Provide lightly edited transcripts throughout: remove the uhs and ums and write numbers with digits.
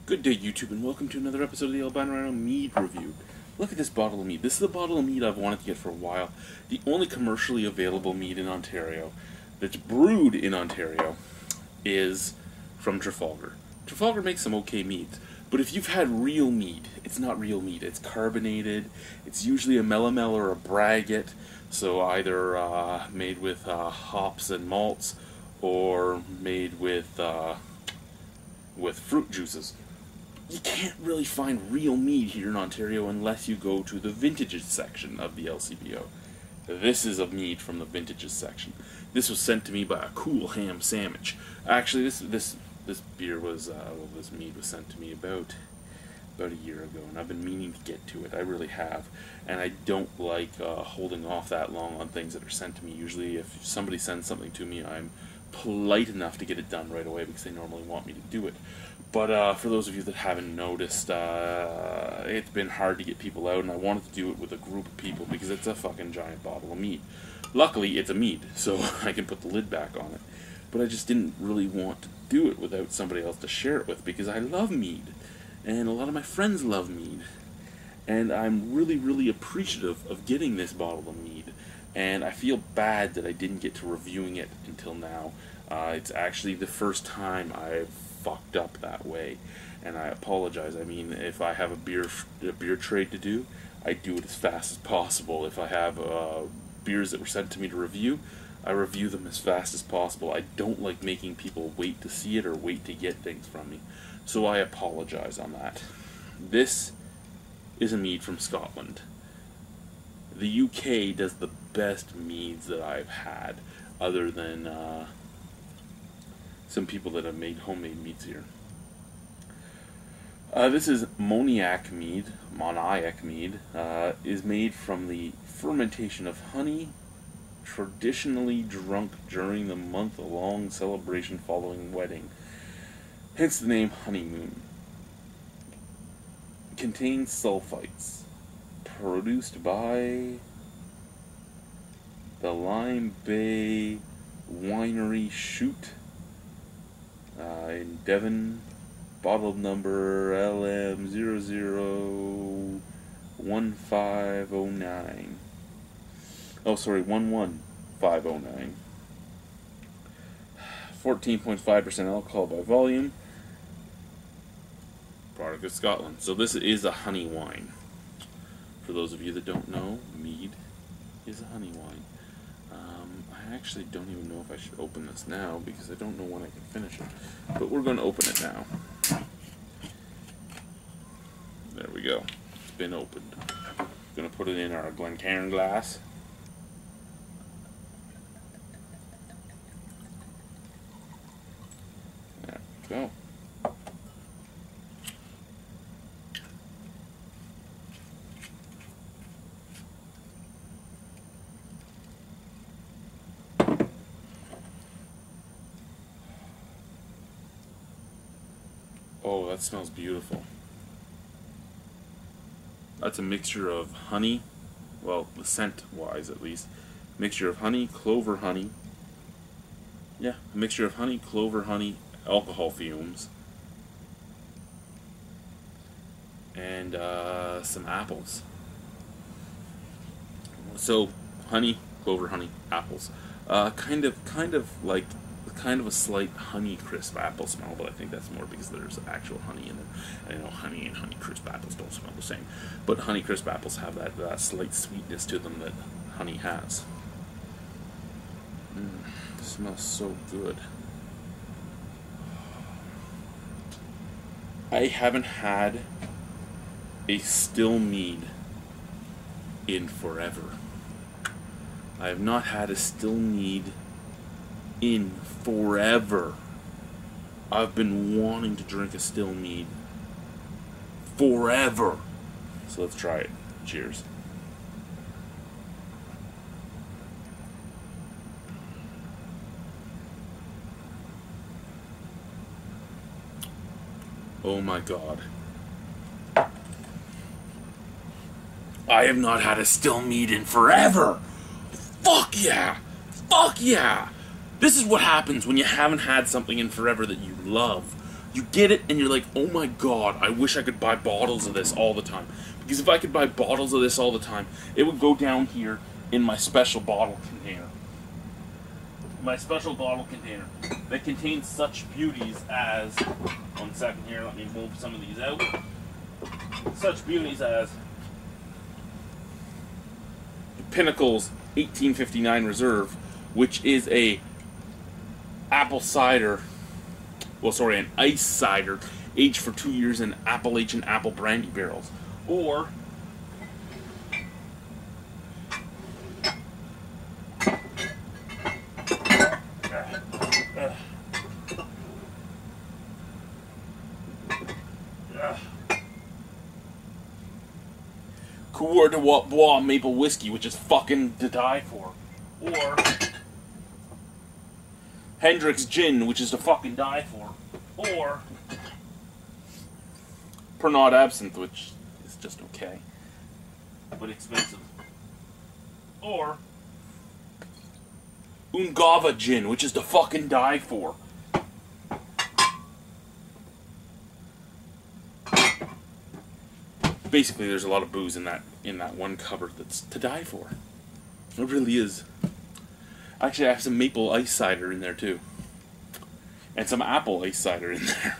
Good day, YouTube, and welcome to another episode of the Albino Rhino Mead Review. Look at this bottle of mead. This is a bottle of mead I've wanted to get for a while. The only commercially available mead in Ontario that's brewed in Ontario is from Trafalgar. Trafalgar makes some okay meads, but if you've had real mead, it's not real mead. It's carbonated. It's usually a Melomel or a Braggot, so either made with hops and malts or made with fruit juices. You can't really find real mead here in Ontario unless you go to the vintages section of the LCBO. This is a mead from the vintages section. This was sent to me by a cool ham sandwich. Actually, this beer was this mead was sent to me about a year ago, and I've been meaning to get to it. I really have, and I don't like holding off that long on things that are sent to me. Usually, if somebody sends something to me, I'm polite enough to get it done right away because they normally want me to do it. But for those of you that haven't noticed, it's been hard to get people out, and I wanted to do it with a group of people because it's a fucking giant bottle of mead. Luckily, it's a mead, so I can put the lid back on it. But I just didn't really want to do it without somebody else to share it with because I love mead, and a lot of my friends love mead. And I'm really, really appreciative of getting this bottle of mead. And I feel bad that I didn't get to reviewing it until now. It's actually the first time I've fucked up that way, and I apologize. I mean, if I have a beer trade to do, I do it as fast as possible. If I have beers that were sent to me to review, I review them as fast as possible. I don't like making people wait to see it or wait to get things from me, so I apologize on that. This is a mead from Scotland. The UK does the best meads that I've had, other than some people that have made homemade meads here. This is Moniak Mead. Moniak Mead is made from the fermentation of honey, traditionally drunk during the month-long celebration following wedding. Hence the name honeymoon. Contains sulfites. Produced by the Lime Bay Winery Shoot in Devon, bottle number LM001509. Oh, sorry, 11509. 14.5% alcohol by volume. Product of Scotland. So this is a honey wine. For those of you that don't know, mead is a honey wine. I actually don't even know if I should open this now because I don't know when I can finish it. But we're going to open it now. There we go. It's been opened. Going to put it in our Glencairn glass. There we go. Oh, that smells beautiful. That's a mixture of honey, well, the scent-wise at least. Mixture of honey, clover honey. Yeah, a mixture of honey, clover honey, alcohol fumes, and some apples. So, honey, clover honey, apples. Kind of like a slight honey crisp apple smell, but I think that's more because there's actual honey in there. I know honey and honey crisp apples don't smell the same, but honey crisp apples have that slight sweetness to them that honey has. It smells so good. I haven't had a still mead in forever. I have not had a still mead in forever. I've been wanting to drink a still mead forever. So let's try it. Cheers. Oh my God. I have not had a still mead in forever. Fuck yeah. Fuck yeah. This is what happens when you haven't had something in forever that you love. You get it, and you're like, oh my god, I wish I could buy bottles of this all the time. Because if I could buy bottles of this all the time, it would go down here in my special bottle container. My special bottle container that contains such beauties as, 1 second here, let me move some of these out. Such beauties as Pinnacle's 1859 Reserve, which is a apple cider, well, sorry, an ice cider aged for 2 years in Appalachian apple brandy barrels. Or Coeur de Bois maple whiskey, which is fucking to die for. Or Hendrick's gin, which is to fucking die for. Or Pernod absinthe, which is just okay, but expensive. Or Ungava gin, which is to fucking die for. Basically, there's a lot of booze in that one cupboard that's to die for. It really is. Actually, I have some maple ice cider in there too, and some apple ice cider in there.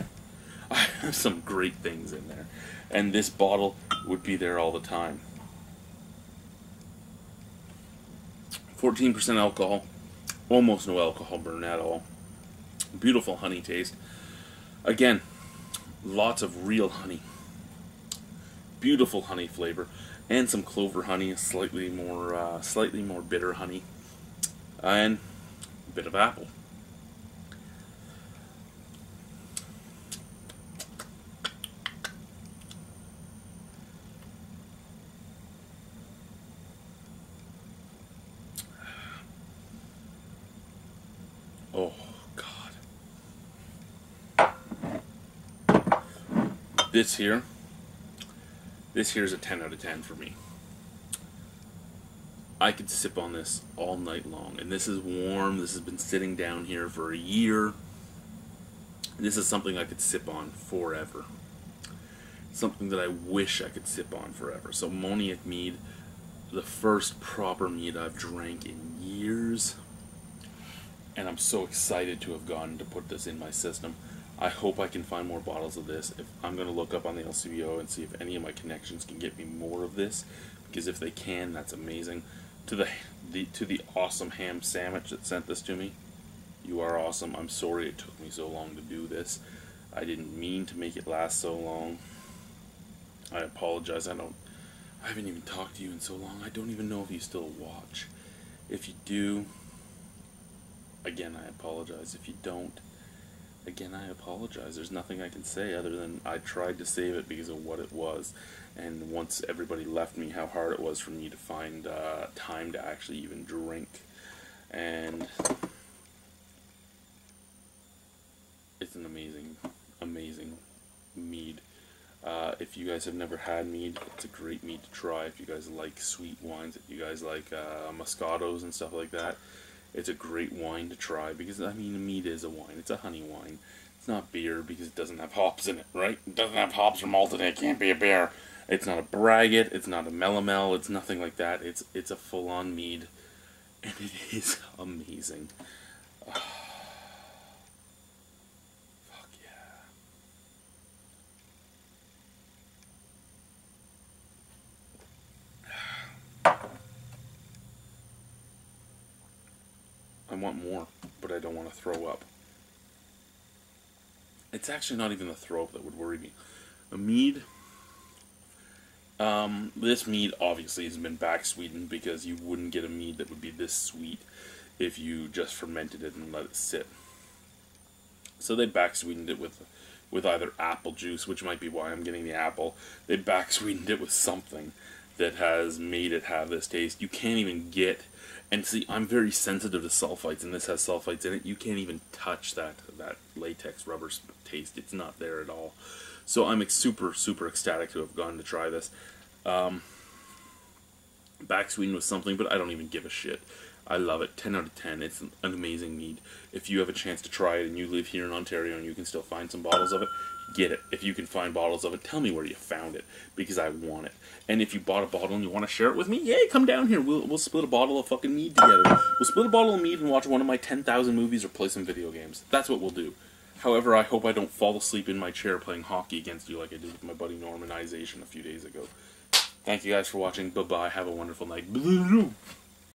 I have some great things in there, and this bottle would be there all the time. 14% alcohol, almost no alcohol burn at all. Beautiful honey taste. Again, lots of real honey. Beautiful honey flavor, and some clover honey, slightly more bitter honey, and a bit of apple. Oh God! This here is a 10 out of 10 for me. I could sip on this all night long. And this is warm. This has been sitting down here for a year. This is something I could sip on forever. Something that I wish I could sip on forever. So Moniak Mead, the first proper mead I've drank in years. And I'm so excited to have gotten to put this in my system. I hope I can find more bottles of this. I'm going to look up on the LCBO and see if any of my connections can get me more of this, because if they can, that's amazing. To the awesome ham sandwich that sent this to me, you are awesome. I'm sorry it took me so long to do this. I didn't mean to make it last so long. I apologize. I haven't even talked to you in so long. I don't even know if you still watch. If you do, again, I apologize. If you don't, again, I apologize. There's nothing I can say other than I tried to save it because of what it was. And once everybody left me, how hard it was for me to find time to actually even drink. And it's an amazing, amazing mead. If you guys have never had mead, it's a great mead to try. If you guys like sweet wines, if you guys like Moscatos and stuff like that, it's a great wine to try, because, I mean, mead is a wine. It's a honey wine. It's not beer because it doesn't have hops in it, right? It doesn't have hops or malt in it. It can't be a beer. It's not a braggot. It's not a melomel. It's nothing like that. It's a full-on mead, and it is amazing. Fuck yeah. I want more, but I don't want to throw up. It's actually not even the throw up that would worry me. A mead, this mead obviously has been back sweetened, because you wouldn't get a mead that would be this sweet if you just fermented it and let it sit. So they back sweetened it with either apple juice, which might be why I'm getting the apple. They back sweetened it with something that has made it have this taste. You can't even get. And see, I'm very sensitive to sulfites, and this has sulfites in it. You can't even touch that latex rubber taste. It's not there at all. So I'm super, super ecstatic to have gone to try this. Back sweetened with something, but I don't even give a shit. I love it. 10 out of 10. It's an amazing mead. If you have a chance to try it and you live here in Ontario and you can still find some bottles of it, get it. If you can find bottles of it, tell me where you found it, because I want it. And if you bought a bottle and you want to share it with me, yay, come down here. We'll split a bottle of fucking mead together. We'll split a bottle of mead and watch one of my 10,000 movies or play some video games. That's what we'll do. However, I hope I don't fall asleep in my chair playing hockey against you like I did with my buddy Normanization a few days ago. Thank you guys for watching. Bye-bye. Have a wonderful night.